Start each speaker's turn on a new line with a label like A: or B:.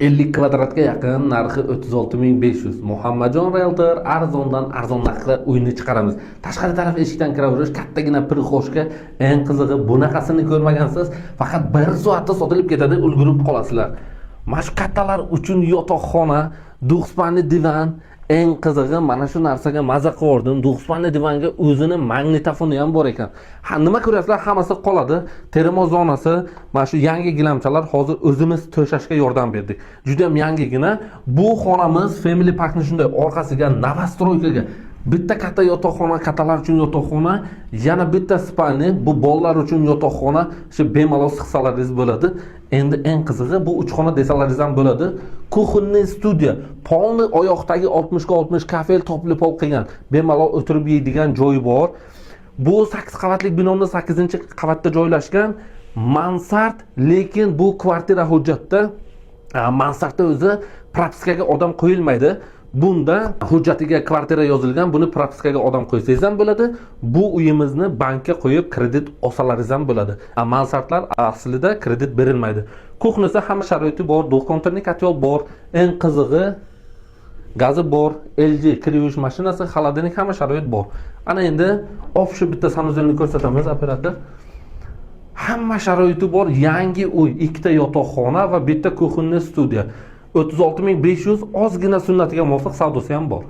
A: 50 kvadratga yaqin, narxi 36.500. Muhammadjon Realtor arzondan arzon narxda uyni chiqaramiz. Tashqari taraf eshikdan kiraverish, kattagina prixoshka, eng qizig'i bunaqasini ko'rmagansiz. Faqat 1 soatda sotilib ketadi, ulgurib qolasizlar. Mana shu kattalar uchun yotoqxona, duxspanli divan, eng qizig'i mana shu narsaga maza qildim. Duxspanli divanga o'zini magnitofoni ham bor ekan. Nima ko'rasizlar, hammasi qoladi. Termos zonasi, mana shu yangi gilamchalar hozir o'zimiz to'shashga yordam berdik. Juda ham yangigina. Bu xonamiz Family Parkni shunday orqasiga novostroykaga bitta katta yotoqxona, kattalar uchun yotoqxona, yana bitta spalni, bu bolalar uchun yotoqxona, shu bemalol sig'salaringiz bo'ladi. Endi eng qizig'i bu 3 xona desalaringiz ham bo'ladi. Kuxonniy studiya, polni oyoqdagi 60 ga 60 kafel topli pol qilgan, bemalol o'tirib yeydigan joyi bor. Bu 8 qavatli binoning 8-qavatda joylashgan mansard, lekin bu kvartira hujjatda mansardda o'zi propiskaga odam qo'yilmaydi. Bunda hujjatiga kvartira yozilgan, buni propiskaga odam qo'ysangiz ham bo'ladi. Bu uyimizni bankka qo'yib kredit olsalaringiz ham bo'ladi. Mansardlar aslida kredit berilmaydi. Kuxnasi hamma sharoiti bor, do'kontarni katyol bor, eng qizig'i gazi bor, LG kir yuvish mashinasi, xolodilnik, hamma sharoit bor. Ana endi shu bitta sanuzelni ko'rsatamiz operator. Hamma sharoiti bor, yangi uy, 2 ta yotoqxona va bitta kuxonniy studiya. 36.500, ozgina sunnatiga muvofiq savdosi ham bor.